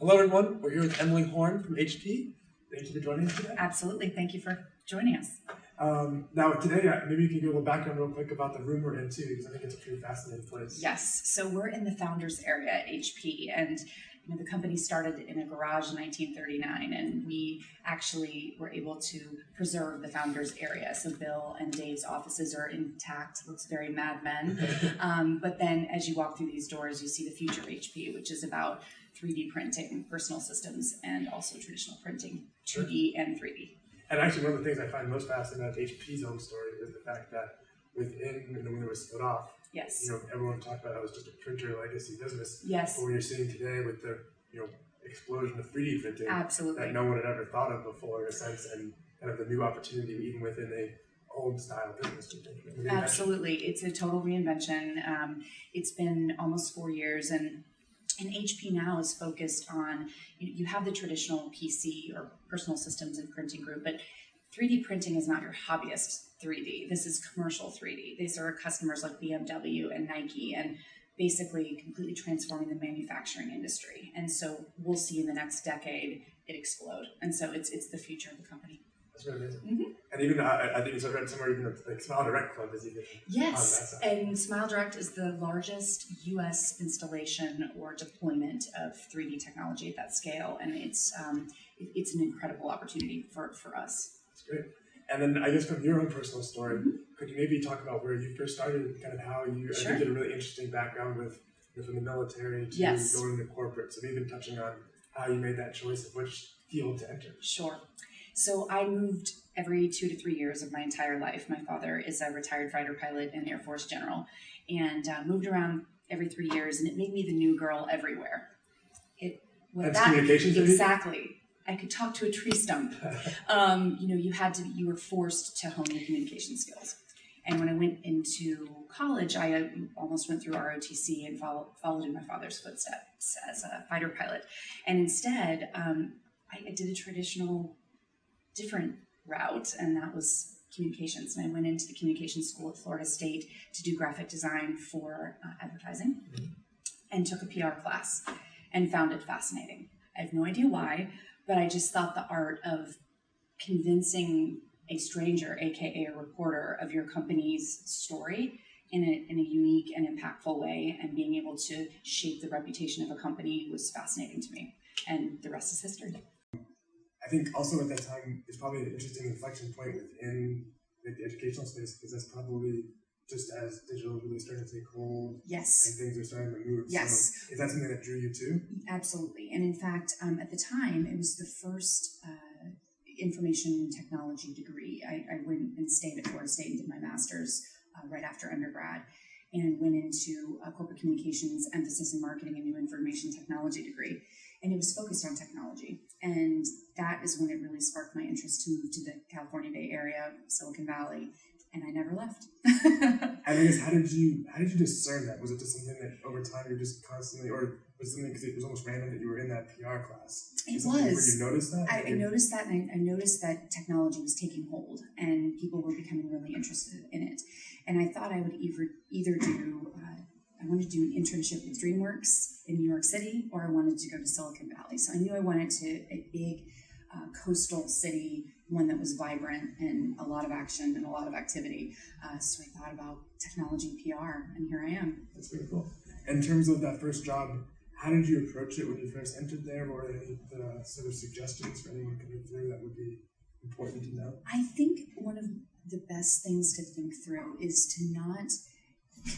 Hello, everyone. We're here with Emily Horn from HP. Thank you for joining us today. Absolutely. Thank you for joining us. Now, today, maybe you can give a little background real quick about the room we're in, too, because I think it's a pretty fascinating place. Yes. So we're in the founders area at HP, and the company started in a garage in 1939, and we actually were able to preserve the founders area. So Bill and Dave's offices are intact. Looks very Mad Men. But then as you walk through these doors, you see the future of HP, which is about 3D printing, personal systems, and also traditional printing, 2D and 3D. And actually, one of the things I find most fascinating about HP's own story is the fact that within, when it was split off, Yes. Everyone talked about it was just a printer legacy business. Yes. But what you're seeing today with the, explosion of 3D printing Absolutely. that no one had ever thought of before, in a sense, and kind of the new opportunity even within a old style business. Absolutely. It's a total reinvention. It's been almost 4 years, and HP now is focused on, you have the traditional PC or personal systems and printing group, but 3D printing is not your hobbyist 3D. This is commercial 3D. These are customers like BMW and Nike, and basically completely transforming the manufacturing industry. And so we'll see in the next decade it explode. And so it's the future of the company. That's really amazing. Mm-hmm. And even, I think I read somewhere, even like Smile Direct Club is even Yes, and Smile Direct is the largest U.S. installation or deployment of 3D technology at that scale, and it's an incredible opportunity for us. That's great. And then I guess from your own personal story, could you maybe talk about where you first started and kind of how you, Sure. I think you had a really interesting background with from the military to Yes. going into corporate, so even touching on how you made that choice of which field to enter. Sure. So I moved every 2 to 3 years of my entire life. My father is a retired fighter pilot and Air Force general, and moved around every 3 years, and it made me the new girl everywhere. That's communications, exactly. I could talk to a tree stump. You were forced to hone your communication skills. And when I went into college, I almost went through ROTC and followed in my father's footsteps as a fighter pilot. And instead, I did a traditional, different route, and that was communications. And I went into the communications school at Florida State to do graphic design for advertising, and took a PR class and found it fascinating. I have no idea why, but I just thought the art of convincing a stranger, aka a reporter, of your company's story in a unique and impactful way, and being able to shape the reputation of a company was fascinating to me. And the rest is history. I think also at that time, it's probably an interesting inflection point within the educational space, because that's probably just as digital is really starting to take hold. Yes. And things are starting to move. Yes. So is that something that drew you too? Absolutely. And in fact, at the time, it was the first information technology degree. I went and stayed at Florida State and did my master's right after undergrad, and went into corporate communications, emphasis in marketing, and new information technology degree. And it was focused on technology. And that is when it really sparked my interest to move to the California Bay Area, Silicon Valley, and I never left. And I guess, how did you discern that? Was it just something that over time you're just constantly, or was it something because it was almost random that you were in that PR class? It was. Where you noticed that? I noticed that, and I noticed that technology was taking hold, and people were becoming really interested in it. And I thought I would either do, I wanted to do an internship with DreamWorks in New York City, or I wanted to go to Silicon Valley. So I knew I wanted to a big coastal city, one that was vibrant and a lot of action and a lot of activity. So I thought about technology and PR, and here I am. That's very cool. In terms of that first job, how did you approach it when you first entered there? Or any sort of suggestions for anyone coming through that would be important to know? I think one of the best things to think through is to not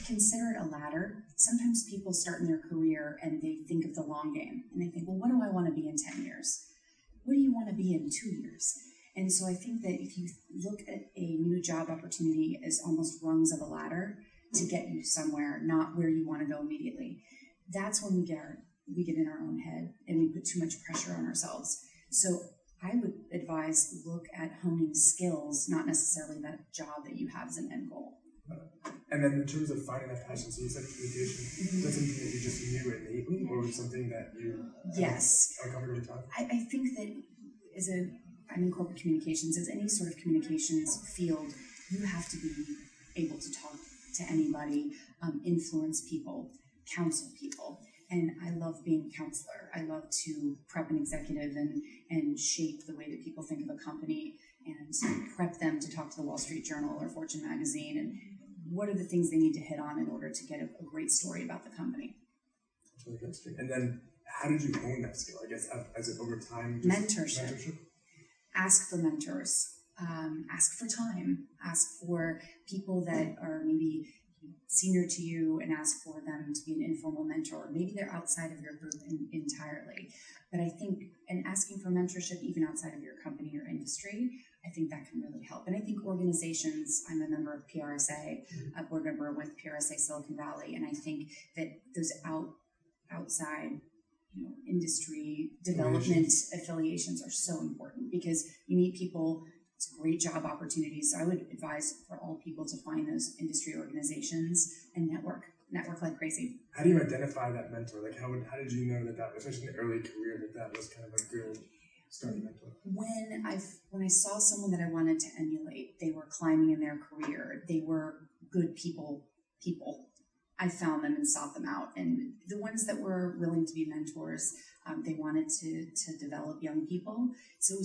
consider it a ladder. Sometimes people start in their career and they think of the long game, and they think, well, what do I want to be in 10 years? What do you want to be in 2 years? And so I think that if you look at a new job opportunity as almost rungs of a ladder to get you somewhere, not where you want to go immediately, that's when we get in our own head and we put too much pressure on ourselves. So I would advise look at honing skills, not necessarily that job that you have as an end goal. And then in terms of finding that passion, so you said communication, is that something that you just knew innately, or was it something that you uncovered over time? I think that I'm in corporate communications, as any sort of communications field, you have to be able to talk to anybody, influence people, counsel people. And I love being a counselor. I love to prep an executive and shape the way that people think of a company and prep them to talk to the Wall Street Journal or Fortune magazine, and what are the things they need to hit on in order to get a great story about the company. That's really interesting. And then how did you hone that skill? I guess as it over time? Mentorship. Ask for mentors. Ask for time. Ask for people that are maybe senior to you and ask for them to be an informal mentor. Maybe they're outside of your group entirely. But I think, and asking for mentorship even outside of your company or industry, I think that can really help. And I think organizations, I'm a member of PRSA, a board member with PRSA Silicon Valley, and I think that those outside industry development affiliations are so important because you meet people. It's great job opportunities. So I would advise for all people to find those industry organizations and network like crazy. How do you identify that mentor? Like how did you know that, especially in the early career, that was kind of a good starting mentor? When I saw someone that I wanted to emulate, they were climbing in their career. They were good people. I found them and sought them out. And the ones that were willing to be mentors, they wanted to develop young people. So it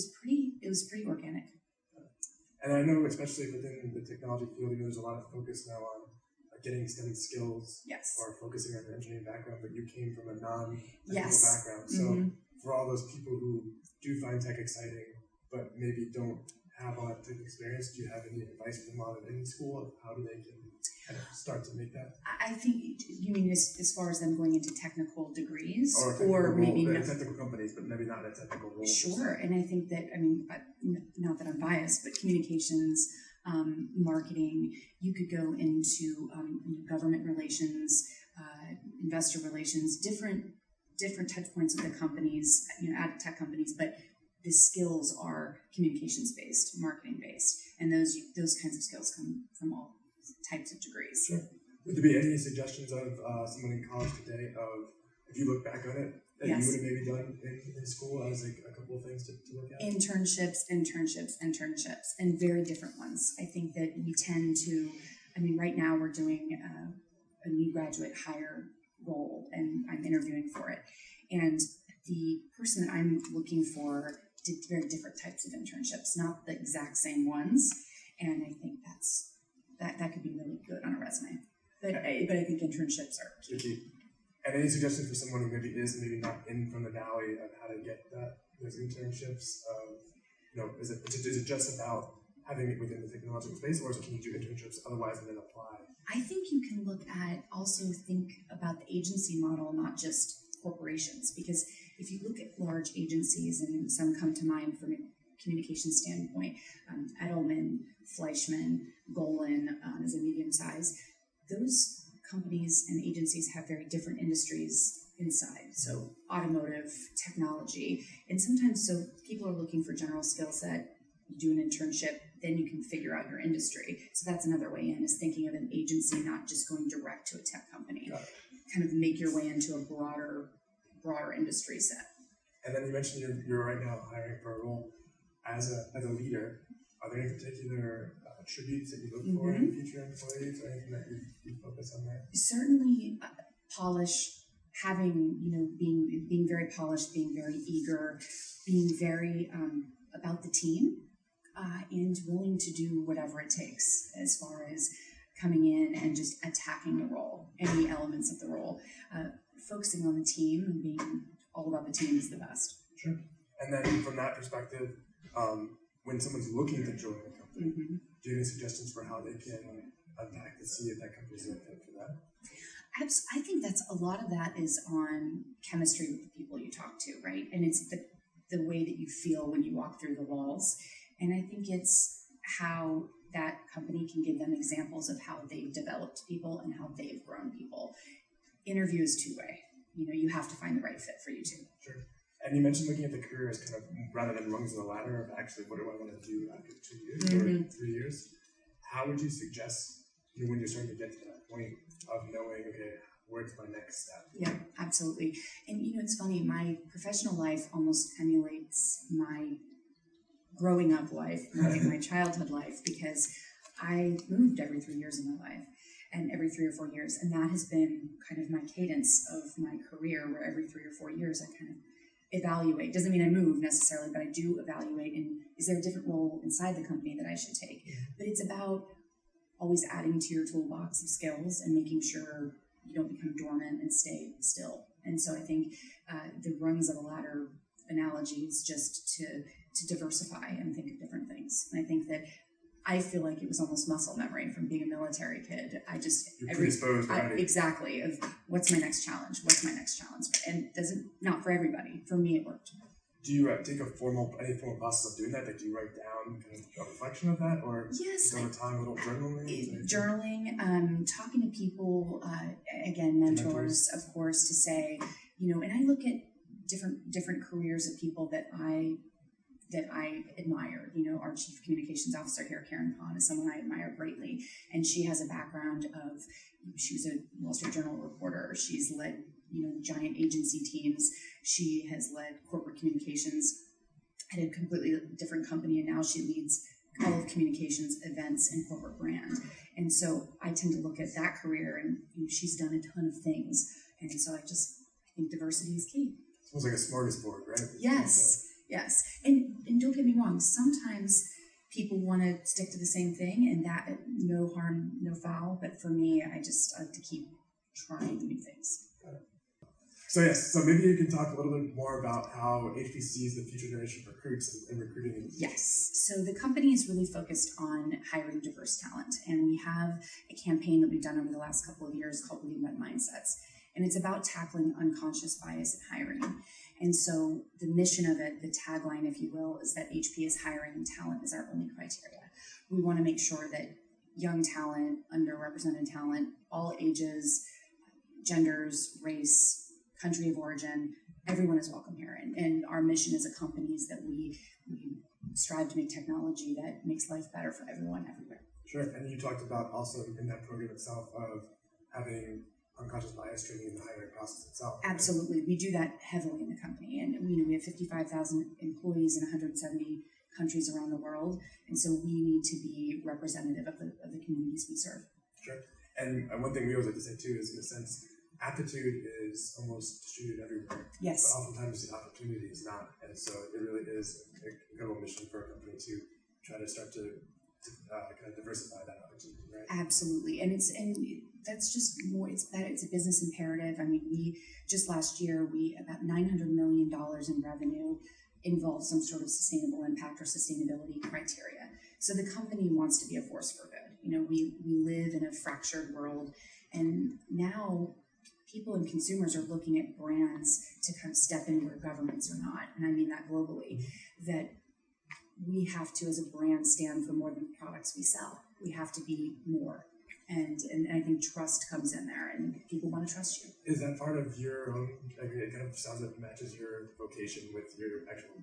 was pretty organic. And I know, especially within the technology field, there's a lot of focus now on getting STEM skills, yes, or focusing on your engineering background, but you came from a non-technical yes. background. So for all those people who do find tech exciting, but maybe don't have a lot of tech experience, do you have any advice for them while they're in school of how they can kind of start to make that? I think you mean as far as them going into technical degrees, or maybe technical companies, but maybe not a technical role. Sure, and I think that not that I'm biased, but communications, marketing. You could go into government relations, investor relations, different touch points of the companies, at tech companies, but the skills are communications based, marketing based, and those kinds of skills come from all types of degrees. Sure. Would there be any suggestions of someone in college today of, if you look back on it, that yes. you would have maybe done in school as like a couple of things to look at? Internships, and very different ones. I think that we tend to, right now we're doing a new graduate hire role, and I'm interviewing for it. And the person that I'm looking for did very different types of internships, not the exact same ones. And I think that could be really good on a resume. But I think internships are key. And any suggestions for someone who maybe not in from the valley of how to get those internships? Is it just about having it within the technological space, or can you do internships otherwise and then apply? I think you can also think about the agency model, not just corporations, because if you look at large agencies, and some come to mind from a communication standpoint, Edelman, Fleischman, Golan is a medium size. Those companies and agencies have very different industries inside. So automotive, technology, and sometimes so people are looking for general skill set. You do an internship, then you can figure out your industry. So that's another way in, is thinking of an agency, not just going direct to a tech company. Kind of make your way into a broader industry set. And then you mentioned you're right now hiring for a role as a leader. Are there any particular attributes that you look for in future employees, or anything that you focus on there? Certainly, polish. Having being very polished, being very eager, being very about the team, and willing to do whatever it takes as far as coming in and just attacking the role, any elements of the role. Focusing on the team and being all about the team is the best. Sure. And then from that perspective, when someone's looking to join a company, do you have any suggestions for how they can unpack to see if that company's a fit for that? I think a lot of that is on chemistry with the people you talk to, right? And it's the way that you feel when you walk through the walls. And I think it's how that company can give them examples of how they've developed people and how they've grown people. Interview is two-way. You have to find the right fit for you too. Sure. And you mentioned looking at the career as kind of, rather than rungs of the ladder, of actually what do I want to do after 2 years or 3 years? How would you suggest, when you're starting to get to that point of knowing, okay, where's my next step? Yeah, absolutely. And it's funny, my professional life almost emulates my growing up life, my childhood life, because I moved every 3 years of my life. and every 3 or 4 years. And that has been kind of my cadence of my career, where every 3 or 4 years I kind of evaluate. Doesn't mean I move necessarily, but I do evaluate, and is there a different role inside the company that I should take? But it's about always adding to your toolbox of skills and making sure you don't become dormant and stay still. And so I think the rungs of a ladder analogy is just to diversify and think of different things. And I think that I feel like it was almost muscle memory from being a military kid. I just exactly of what's my next challenge, and not for everybody. For me, it worked. Do you take any formal process of doing that? Like, do you write down kind of a reflection of that, or yes, over time, a little journaling? Talking to people, again, mentors, of course, to say, and I look at different careers of people that I admire. Our chief communications officer here, Karen Kahn, is someone I admire greatly, and she has a background of, she was a Wall Street Journal reporter. She's led, giant agency teams. She has led corporate communications at a completely different company, and now she leads all of communications, events, and corporate brand. And so I tend to look at that career, and she's done a ton of things, and so I think diversity is key. It's almost like a smorgasbord, right? Yes. And don't get me wrong, sometimes people want to stick to the same thing, and that, no harm, no foul. But for me, I like to keep trying new things. Got it. So maybe you can talk a little bit more about how HP sees the future generation of recruits and recruiting. Yes. So the company is really focused on hiring diverse talent, and we have a campaign that we've done over the last couple of years called Leading Red Mindsets. And it's about tackling unconscious bias in hiring. And so the mission of it, the tagline, if you will, is that HP is hiring and talent is our only criteria. We want to make sure that young talent, underrepresented talent, all ages, genders, race, country of origin, everyone is welcome here. And our mission as a company is that we strive to make technology that makes life better for everyone everywhere. Sure. And you talked about also in that program itself of having unconscious bias training in the hiring process itself. Absolutely. Right? We do that heavily in the company. And we have 55,000 employees in 170 countries around the world. And so we need to be representative of the communities we serve. Sure. And one thing we always like to say too is, in a sense, aptitude is almost distributed everywhere. Yes. But oftentimes the opportunity is not. And so it really is an incredible mission for a company to try to start to kind of diversify that opportunity, right? Absolutely. And that's just more, it's a business imperative. I mean, we just last year, about $900 million in revenue involved some sort of sustainable impact or sustainability criteria. So the company wants to be a force for good. We live in a fractured world, and now people and consumers are looking at brands to kind of step in where governments are not. And I mean that globally, that we have to, as a brand, stand for more than the products we sell. We have to be more. And I think trust comes in there, and people want to trust you. Is that part of your own, it kind of sounds like it matches your vocation with your actual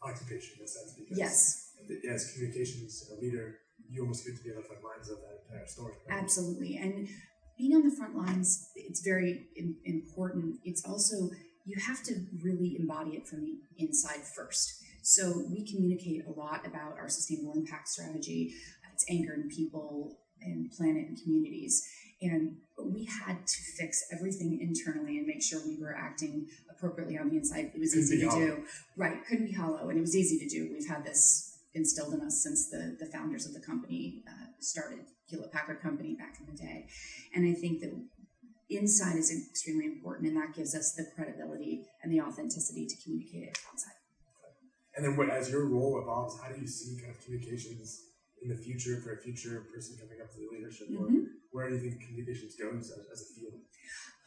occupation in a sense? Because yes. As communications leader, you almost get to be on the front lines of that entire story. Right? Absolutely. And being on the front lines, it's very important. It's also, you have to really embody it from the inside first. So we communicate a lot about our sustainable impact strategy. It's anchored in people and planet and communities. But we had to fix everything internally and make sure we were acting appropriately on the inside. It was easy to do. Right. Couldn't be hollow. And it was easy to do. We've had this instilled in us since the founders of the company started, Hewlett-Packard Company back in the day. And I think that inside is extremely important, and that gives us the credibility and the authenticity to communicate it outside. And then as your role evolves, how do you see kind of communications in the future for a future person coming up to the leadership? Mm-hmm. Or where do you think communications goes as a field?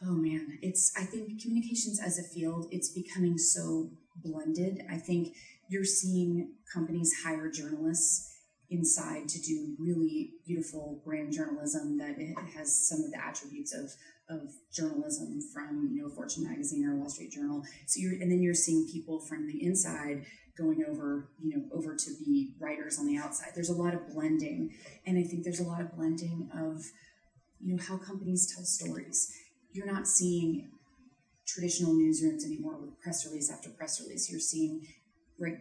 Oh man, I think communications as a field, it's becoming so blended. I think you're seeing companies hire journalists inside to do really beautiful brand journalism that it has some of the attributes of journalism from Fortune magazine or Wall Street Journal. So then you're seeing people from the inside going over to be writers on the outside. There's a lot of blending, and I think there's a lot of blending of how companies tell stories. You're not seeing traditional newsrooms anymore with press release after press release. You're seeing right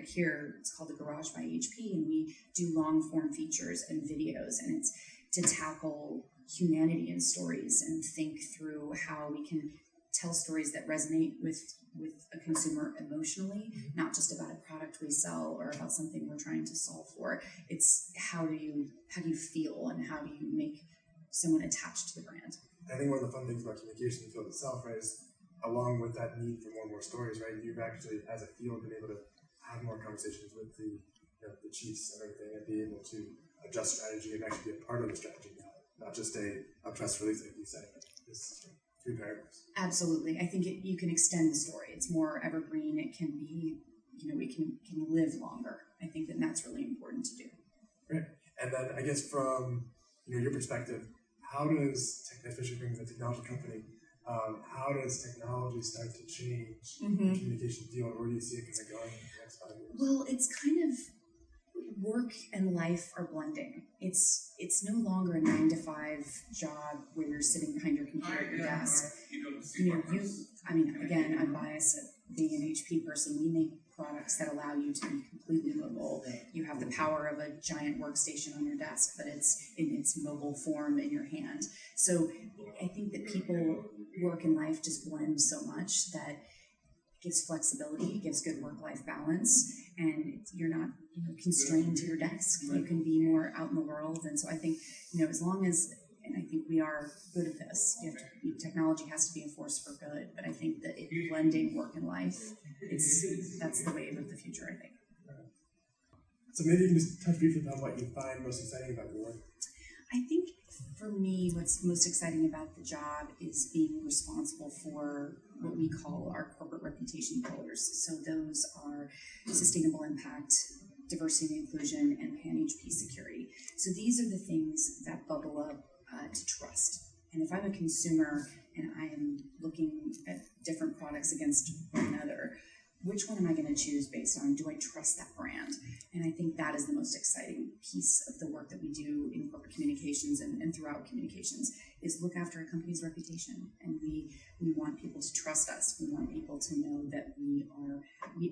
here, it's called the Garage by HP, and we do long form features and videos, and it's to tackle humanity in stories and think through how we can tell stories that resonate with a consumer emotionally, not just about a product we sell or about something we're trying to solve for. It's how do you feel and how do you make someone attached to the brand. I think one of the fun things about communication field itself, right, is along with that need for more and more stories, right, you've actually, as a field, been able to have more conversations with the chiefs and everything, and be able to adjust strategy and actually be a part of the strategy now, not just a press release, like you said. It's 3 paragraphs. Absolutely. I think you can extend the story. It's more evergreen. It can be, it can live longer. I think that's really important to do. Great. And then I guess from your perspective, how does, especially being a technology company, how does technology start to change the communication field? Where do you see it kind of going in the next 5 years? Well, it's kind of work and life are blending. It's no longer a 9-to-5 job where you're sitting behind your computer at your desk. Again, I'm biased at being an HP person. We make products that allow you to be completely mobile. You have the power of a giant workstation on your desk, but it's in its mobile form in your hand. So I think that people work and life just blend so much that it gives flexibility, it gives good work-life balance, and you're not constrained to your desk. You can be more out in the world. And so I think, as long as, and I think we are good at this, technology has to be a force for good, but I think that blending work and life, that's the wave of the future, I think. So maybe you can just touch briefly on what you find most exciting about your work. I think for me, what's most exciting about the job is being responsible for what we call our corporate reputation pillars. So those are sustainable impact, diversity and inclusion, and pan-HP security. So these are the things that bubble up to trust. And if I'm a consumer and I am looking at different products against one another, which one am I going to choose based on, do I trust that brand? And I think that is the most exciting piece of the work that we do in corporate communications and throughout communications, is look after a company's reputation. And we want people to trust us. We want people to know that we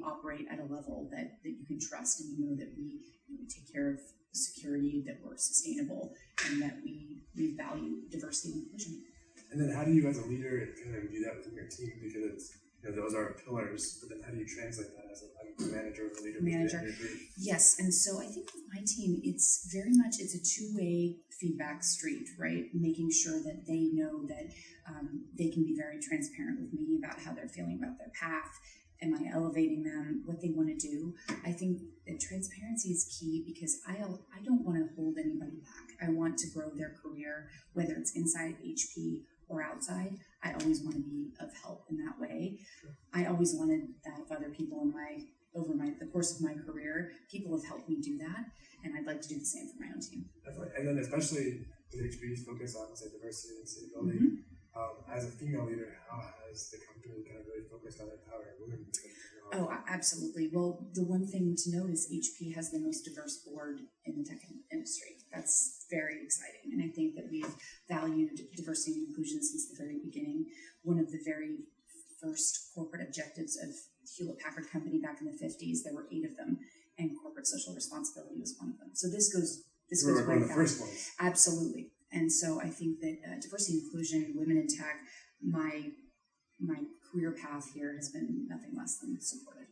operate at a level that you can trust, and you know that we take care of security, that we're sustainable, and that we value diversity and inclusion. And then how do you, as a leader, kind of do that within your team? Because it's, those are pillars, but then how do you translate that as a manager or a leader? Yes, and so I think with my team, it's a two-way feedback street, right? Making sure that they know that they can be very transparent with me about how they're feeling about their path. Am I elevating them, what they want to do? I think that transparency is key, because I don't want to hold anybody back. I want to grow their career, whether it's inside HP or outside. I always want to be of help in that way. Sure. I always wanted that of other people over the course of my career. People have helped me do that, and I'd like to do the same for my own team. Definitely. And then especially with HP's focus on, say, diversity and sustainability, as a female leader, how has the company kind of really focused on empowering women? Oh, absolutely. Well, the one thing to note is HP has the most diverse board in the tech industry. That's very exciting. And I think that we've valued diversity and inclusion since the very beginning. One of the very first corporate objectives of Hewlett-Packard Company back in the 50s, there were 8 of them, and corporate social responsibility was one of them. So this goes one right of the back. first ones. Absolutely. And so I think that diversity and inclusion, women in tech, my career path here has been nothing less than supported.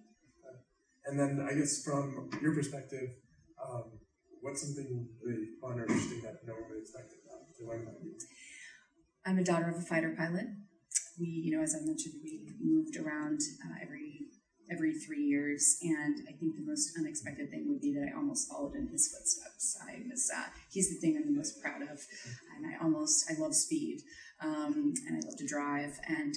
And then I guess from your perspective, what's something really fun or interesting that no one would expect to learn about you? I'm a daughter of a fighter pilot. We, as I mentioned, we moved around every 3 years, and I think the most unexpected thing would be that I almost followed in his footsteps. He's the thing I'm the most proud of, and I love speed, and I love to drive, and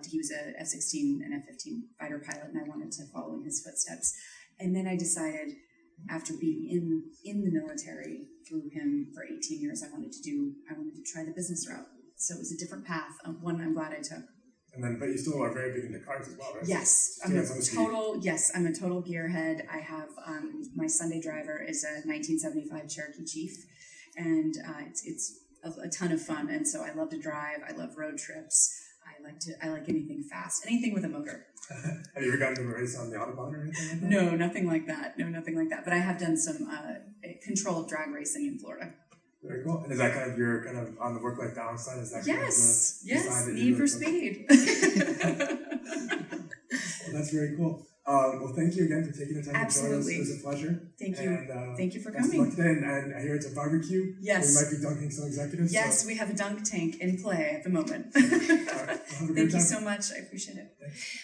he was a F-16 and F-15 fighter pilot, and I wanted to follow in his footsteps. And then I decided, after being in the military through him for 18 years, I wanted to try the business route. So it was a different path, one I'm glad I took. And then, but you still are very big into cars as well, right? Yes, I'm a total gearhead. I have my Sunday driver is a 1975 Cherokee Chief, and it's a ton of fun. And so I love to drive. I love road trips. I like anything fast, anything with a motor. Have you ever gotten to a race on the Autobahn or anything like that? No, nothing like that. But I have done some controlled drag racing in Florida. Very cool. And is that kind of your on the work-life balance side? Is that kind of the side that Need you're for really speed. Well, that's very cool. Well, thank you again for taking the time to join us. Absolutely. It was a pleasure. Thank you. And, Thank you for best of coming. luck today. And I hear it's a barbecue. Yes. We might be dunking some executives. Yes, we have a dunk tank in play at the moment. So, have a great Thank you time. so much. I appreciate it. Thanks.